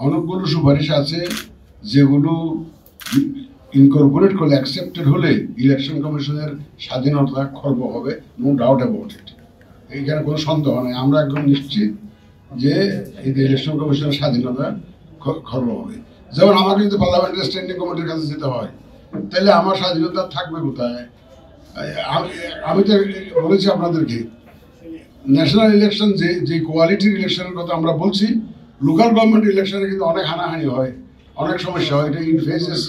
অনেকগুলো সুপারিশ আছে যেগুলো ইনকর্পোরেট করলে অ্যাকসেপ্টেড হলে ইলেকশন কমিশনের স্বাধীনতা খর্ব হবে, নো ডাউট অ্যাবাউট ইট। এইখানে কোনো সন্দেহ নেই, আমরা একদম নিশ্চিত যে এই ইলেকশন কমিশনের স্বাধীনতা খর্ব হবে। যেমন আমাকে যদি পার্লামেন্টারি স্ট্যান্ডিং কমিটির কাছে যেতে হয়, তাহলে আমার স্বাধীনতা থাকবে কোথায়? আমি তো বলেছি আপনাদেরকে, ন্যাশনাল ইলেকশন যে কোয়ালিটির ইলেকশনের কথা আমরা বলছি, লোকাল গভর্নমেন্ট ইলেকশনে কিন্তু অনেক হানাহানি হয়, অনেক সমস্যা হয়, এটা ইন ফেসেস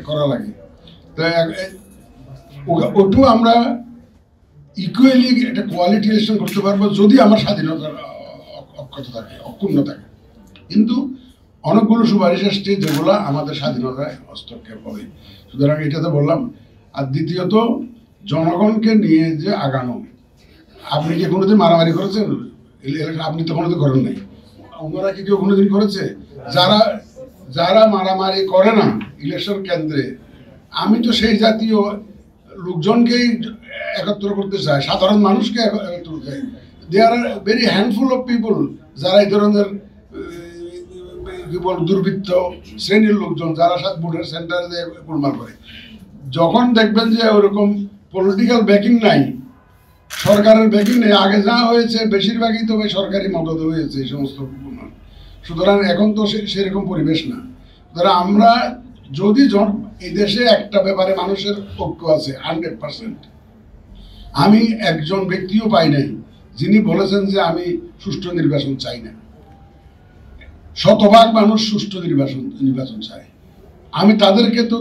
করা লাগে। তো ওটু আমরা ইকুয়ালি একটা কোয়ালিটি ইলেকশন করতে পারবো যদি আমার স্বাধীনতার অক্ষত থাকে, অক্ষুণ্ণ থাকে। কিন্তু অনেকগুলো সুপারিশ আসছে যেগুলো আমাদের স্বাধীনতায় হস্তক্ষেপ হবে। সুতরাং এটা তো বললাম। আর দ্বিতীয়ত, জনগণকে নিয়ে যে আগানো, আপনি কি কোনোদিন মারামারি করেছেন? আপনি তো কোনোদিন করেন নাই, ওনারা কি কেউ কোনোদিন করেছে? যারা যারা মারামারি করে না ইলেকশন কেন্দ্রে, আমি তো সেই জাতীয় লোকজনকেই একত্র করতে চাই, সাধারণ মানুষকে একত্র করতে চাই। There are very handful of people যারা এই ধরনের কি বল দুর্বৃত্ত শ্রেণীর লোকজন যারা ভোটের সেন্টারে গোলমাল করে। যখন দেখবেন যে ওরকম পলিটিক্যাল ব্যাকিং নাই, সরকারের ব্যাকিং নেই, আগে যা হয়েছে বেশিরভাগই তো সরকারি মদত হয়েছে এই সমস্ত। সুতরাং এখন তো সেরকম পরিবেশ না। ধরো আমরা যদি এই দেশে একটা ব্যাপারে মানুষের ঐক্য আছে 100%, আমি একজন ব্যক্তিও পাই নাই যিনি বলেছেন যে আমি সুষ্ঠু নির্বাচন চাই না। শতভাগ মানুষ সুষ্ঠু নির্বাচন চায়। আমি তাদেরকে তো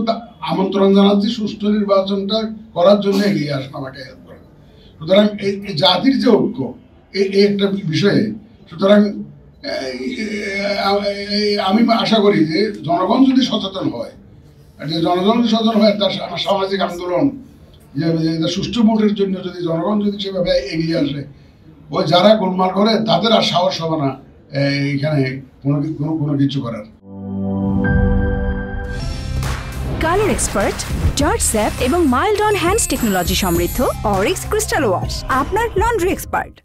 আমন্ত্রণ জানাচ্ছি সুষ্ঠু নির্বাচনটা করার জন্য এগিয়ে আসুন, আমাকে হেল্প করেন। সুতরাং এই জাতির যে ঐক্য এই একটা বিষয়ে, সুতরাং আমি আশা করি যে জনগণ যদি সচেতন হয়, যে জনগণ যদি সচেতন হয়, তার সামাজিক আন্দোলন যে সুষ্ঠু ভোটের জন্য যদি জনগণ যদি সেভাবে এগিয়ে আসে, ওই যারা গোলমাল করে তাদের আর সাহস হবে না এখানে কোনো কিছু করার। কালার এক্সপার্ট, জর্জ স্যাপ এবং মাইল্ড অন হ্যান্ডস টেকনোলজি সমৃদ্ধ অরিক্স ক্রিস্টাল ওয়াশ আপনার লন্ড্রি এক্সপার্ট।